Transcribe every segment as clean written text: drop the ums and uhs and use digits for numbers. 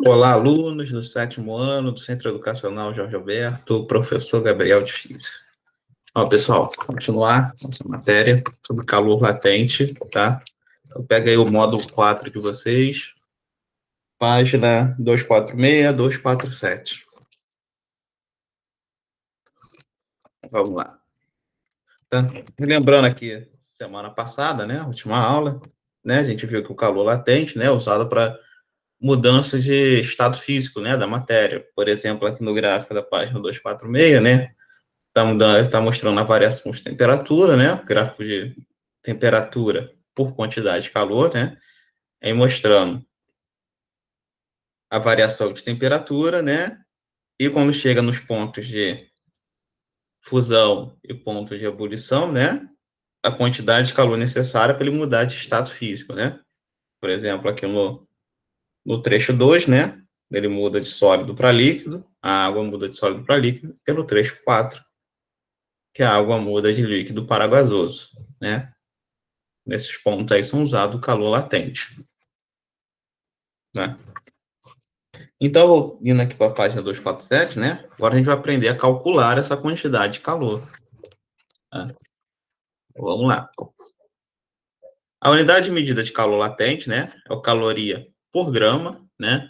Olá, alunos do sétimo ano do Centro Educacional Jorge Alberto, professor Gabriel de Física. Ó, pessoal, continuar nossa matéria sobre calor latente, tá? Então, pega aí o módulo 4 de vocês, página 246, 247. Vamos lá. Tá? Lembrando aqui, semana passada, né, a última aula, né, a gente viu que o calor latente, né, é usado para mudança de estado físico, né, da matéria. Por exemplo, aqui no gráfico da página 246, né, está mostrando a variação de temperatura, né, gráfico de temperatura por quantidade de calor, né, aí mostrando a variação de temperatura, né, e quando chega nos pontos de fusão e pontos de ebulição, né, a quantidade de calor necessária para ele mudar de estado físico, né. Por exemplo, aqui no trecho 2, né, ele muda de sólido para líquido, a água muda de sólido para líquido, e no trecho 4, que a água muda de líquido para gasoso, né. Nesses pontos aí são usados o calor latente, né. Então, indo aqui para a página 247, né, agora a gente vai aprender a calcular essa quantidade de calor, tá. Vamos lá. A unidade de medida de calor latente, né, é o caloria por grama, né.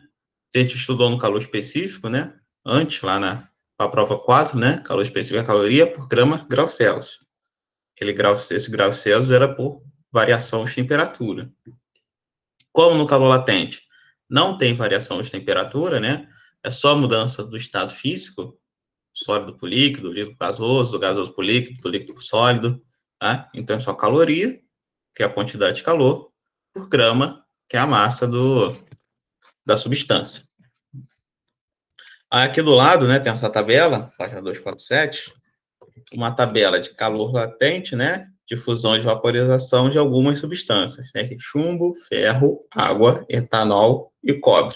A gente estudou no calor específico, né, antes, lá na prova 4, né, calor específico é caloria por grama grau Celsius. Esse grau Celsius era por variação de temperatura. Como no calor latente não tem variação de temperatura, né, é só mudança do estado físico, sólido para o líquido, líquido para gasoso, do gasoso para o líquido, do líquido para o sólido, tá? Então é só caloria, que é a quantidade de calor, por grama, que é a massa da substância. Aí aqui do lado, né, tem essa tabela, página 247, uma tabela de calor latente, né, de fusão e de vaporização de algumas substâncias, né, chumbo, ferro, água, etanol e cobre.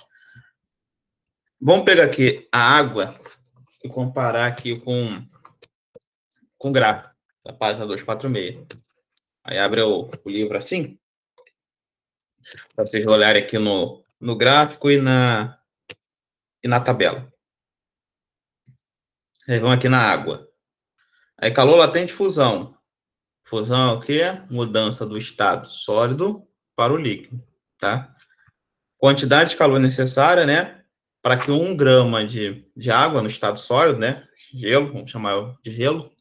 Vamos pegar aqui a água e comparar aqui com o gráfico da página 246. Aí abre o livro assim, para vocês olharem aqui no gráfico e na tabela. Aí vão aqui na água. Aí calor latente, fusão. Fusão é o quê? Mudança do estado sólido para o líquido, tá? Quantidade de calor necessária, né? Para que 1 grama de água no estado sólido, né? Gelo, vamos chamar de gelo,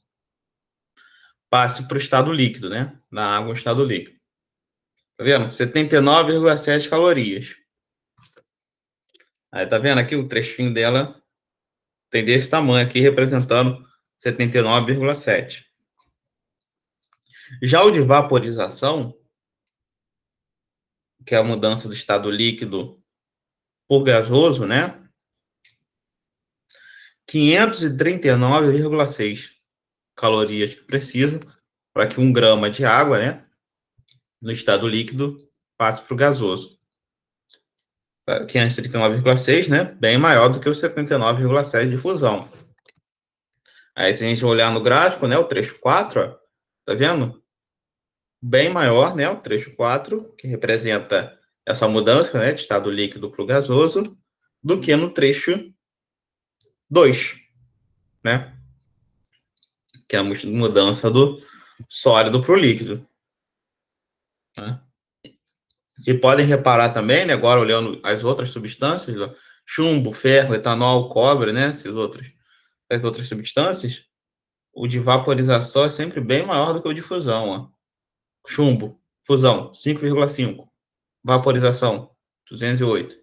passe para o estado líquido, né? Na água, o estado líquido. Tá vendo? 79,7 calorias. Aí tá vendo aqui o trechinho dela tem desse tamanho aqui, representando 79,7. Já o de vaporização, que é a mudança do estado líquido por gasoso, né? 539,6 calorias que precisa para que 1 grama de água, né, no estado líquido, passe para o gasoso. 539,6, né, bem maior do que o 79,7 de fusão. Aí, se a gente olhar no gráfico, né, o trecho 4, ó, tá vendo? Bem maior, né, o trecho 4, que representa essa mudança, né, de estado líquido para o gasoso, do que no trecho 2, né, que é a mudança do sólido para o líquido, né? E podem reparar também, né, agora olhando as outras substâncias, ó, chumbo, ferro, etanol, cobre, né, as outras substâncias, o de vaporização é sempre bem maior do que o de fusão, ó. Chumbo, fusão, 5,5. Vaporização, 208.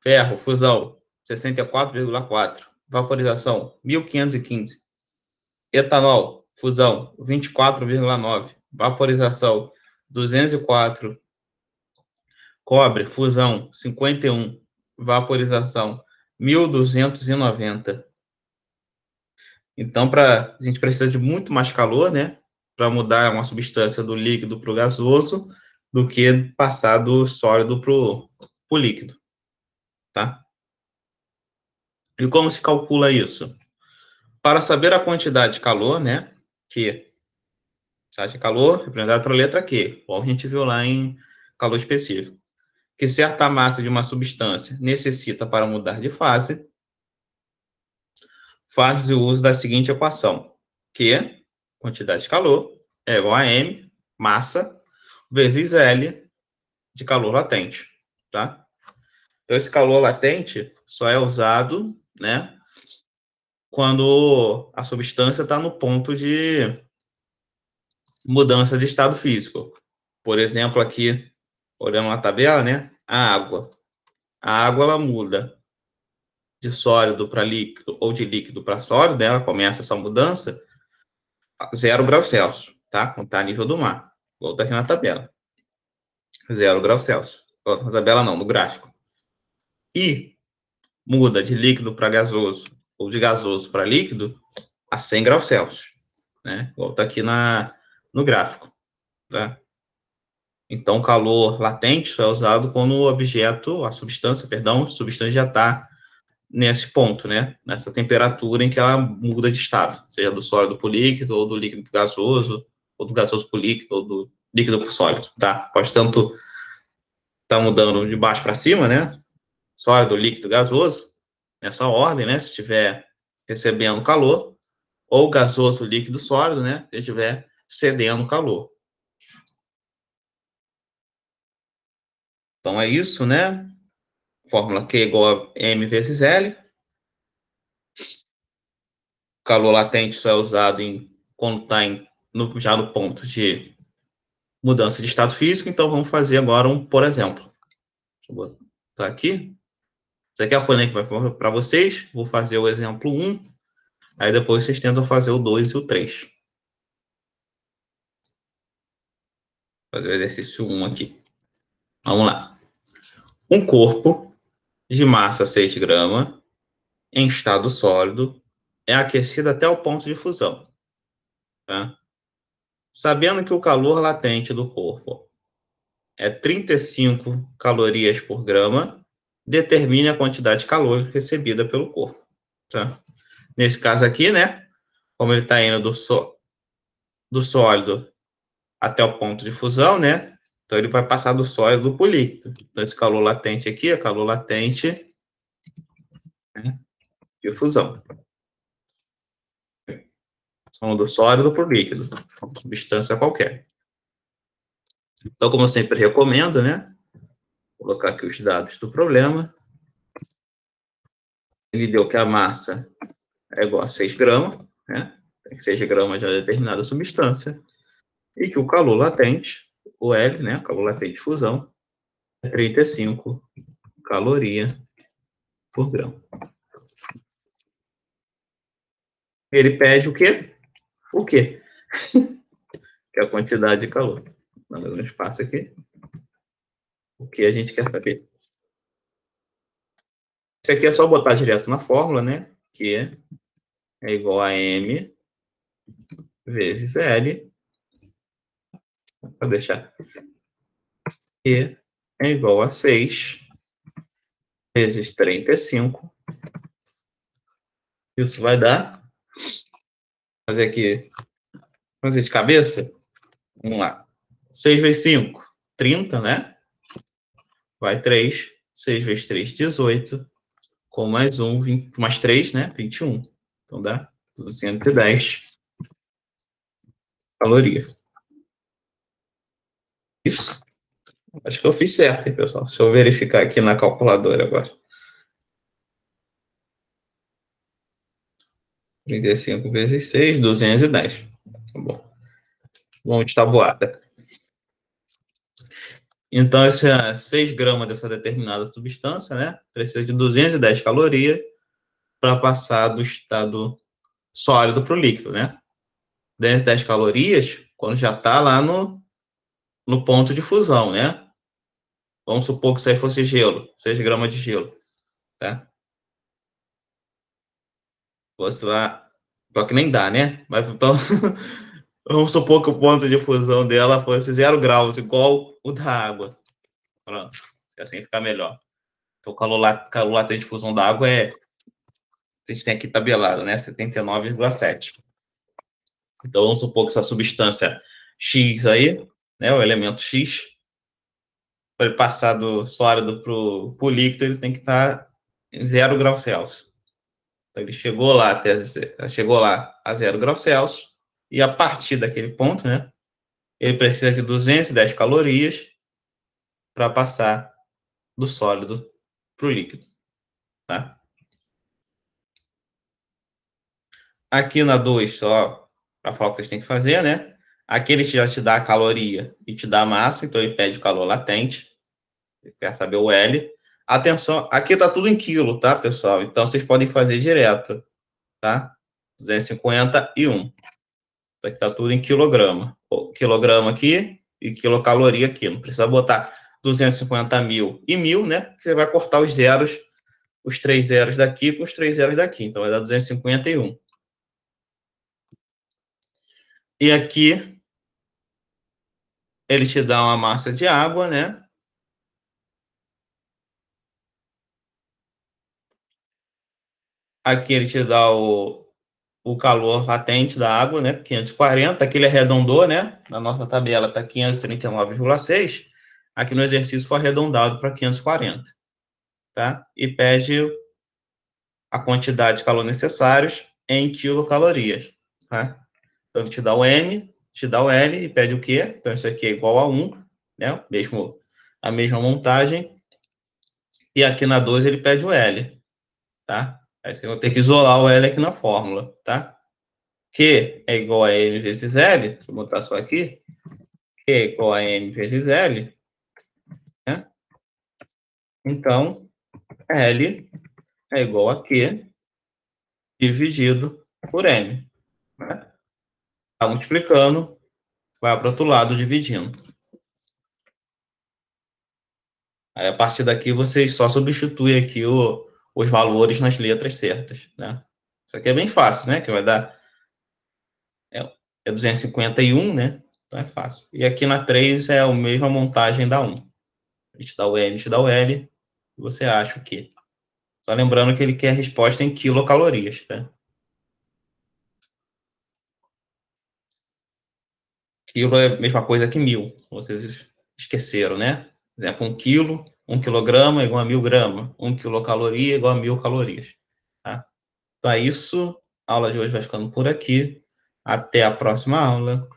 Ferro, fusão, 64,4. Vaporização, 1.515. Etanol, fusão, 24,9. Vaporização, 204. Cobre, fusão, 51. Vaporização, 1.290. Então, a gente precisa de muito mais calor, né, para mudar uma substância do líquido para o gasoso, do que passar do sólido para o líquido, tá? E como se calcula isso? Para saber a quantidade de calor, né, Q, quantidade de calor representada pela letra Q, como a gente viu lá em calor específico. que certa massa de uma substância necessita para mudar de fase, faz o uso da seguinte equação, que quantidade de calor é igual a M, massa, vezes L de calor latente, tá? Então, esse calor latente só é usado, né, quando a substância está no ponto de mudança de estado físico. Por exemplo, aqui, olhando na tabela, né, a água. A água, ela muda de sólido para líquido ou de líquido para sólido, né, ela começa essa mudança a 0 graus Celsius, tá? Quando está a nível do mar. Volta aqui na tabela. 0 graus Celsius. Na tabela não, no gráfico. E muda de líquido para gasoso ou de gasoso para líquido a 100 graus Celsius, né? Volta aqui no gráfico, tá? Então, calor latente só é usado quando o objeto, a substância já está nesse ponto, né? Nessa temperatura em que ela muda de estado, seja do sólido para o líquido, ou do líquido para o gasoso, ou do gasoso para o líquido, ou do líquido para o sólido, tá? Pode tanto estar mudando de baixo para cima, né? Sólido, líquido, gasoso, nessa ordem, né? Se estiver recebendo calor, ou gasoso, líquido, sólido, né? Se estiver cedendo calor. Então, é isso, né? Fórmula Q igual a M vezes L. Calor latente só é usado quando está já no ponto de mudança de estado físico. Então, vamos fazer agora por exemplo. Deixa eu botar aqui. Isso aqui é a folhinha que vai para vocês. Vou fazer o exemplo 1. Aí depois vocês tentam fazer o 2 e o 3. Fazer o exercício 1 aqui. Vamos lá. Um corpo de massa 6 gramas, em estado sólido, é aquecido até o ponto de fusão. Tá? Sabendo que o calor latente do corpo é 35 calorias por grama, determine a quantidade de calor recebida pelo corpo. Tá? Nesse caso aqui, né? Como ele está indo do sólido até o ponto de fusão, né? Então, ele vai passar do sólido para o líquido. Então, esse calor latente aqui é calor latente, né, de fusão. São do sólido para o líquido, uma substância qualquer. Então, como eu sempre recomendo, né? Vou colocar aqui os dados do problema. Ele deu que a massa é igual a 6 gramas, né? Tem que 6 gramas de uma determinada substância. E que o calor latente, o L, né? Calor latente de fusão, é 35 calorias por grama. Ele pede o quê? O quê? Que é a quantidade de calor. Dá um espaço aqui. O que a gente quer saber? Isso aqui é só botar direto na fórmula, né? Que é igual a M vezes L. Vou deixar. E é igual a 6 vezes 35. Isso vai dar. Fazer aqui. Fazer de cabeça? Vamos lá. 6 vezes 5, 30, né? Vai 3. 6 vezes 3, 18. Com mais 1, 20, mais 3, né? 21. Então dá 210 calorias. Isso. Acho que eu fiz certo, hein, pessoal? Deixa eu verificar aqui na calculadora agora. 35 vezes 6, 210. Tá bom. Vamos de tabuada. Então, esse 6 gramas dessa determinada substância, né? Precisa de 210 calorias para passar do estado sólido para o líquido, né? 210 calorias quando já está lá no ponto de fusão, né? Vamos supor que isso aí fosse gelo, 6 gramas de gelo, tá? Você vai... Só que nem dá, né? Mas então, vamos supor que o ponto de fusão dela fosse 0 graus, igual o da água. Pronto, assim fica melhor. Então, o calor latente de fusão da água a gente tem aqui tabelado, né? 79,7. Então, vamos supor que essa substância X aí, né? O elemento X, para ele passar do sólido para o líquido, ele tem que estar em 0 graus Celsius. Então, ele chegou lá a 0 graus Celsius, e a partir daquele ponto, né, ele precisa de 210 calorias para passar do sólido para o líquido, tá? Aqui na 2, só para falar o que vocês têm que fazer, né? Aqui ele já te dá a caloria e te dá a massa, então ele pede o calor latente. Ele quer saber o L. Atenção, aqui tá tudo em quilo, tá, pessoal? Então vocês podem fazer direto, tá? 251. Isso aqui tá tudo em quilograma. Quilograma aqui e quilocaloria aqui. Não precisa botar 250 mil e 1000, né? Porque você vai cortar os zeros, os 3 zeros daqui com os 3 zeros daqui. Então vai dar 251. E aqui ele te dá uma massa de água, né? Aqui ele te dá o calor latente da água, né? 540. Aqui ele arredondou, né? Na nossa tabela está 539,6. Aqui no exercício foi arredondado para 540, tá? E pede a quantidade de calor necessários em quilocalorias, tá? Então ele te dá o M, te dá o L e pede o quê? Então isso aqui é igual a 1, né? A mesma montagem. E aqui na 2 ele pede o L, tá? Aí você vai ter que isolar o L aqui na fórmula, tá? Q é igual a M vezes L, deixa eu botar só aqui, Q é igual a M vezes L, né? Então, L é igual a Q dividido por M, né? Tá multiplicando, vai para o outro lado dividindo. Aí, a partir daqui, vocês só substituem aqui os valores nas letras certas, né? Isso aqui é bem fácil, né? Que vai dar... É 251, né? Então é fácil. E aqui na 3 é a mesma montagem da 1. A gente dá o M, a gente dá o L, e você acha o quê? Só lembrando que ele quer a resposta em quilocalorias, tá? Quilo é a mesma coisa que 1000. Vocês esqueceram, né? Por exemplo, 1 quilo, 1 quilograma é igual a 1000 gramas. 1 quilocaloria é igual a 1000 calorias, tá? Então é isso. A aula de hoje vai ficando por aqui. Até a próxima aula.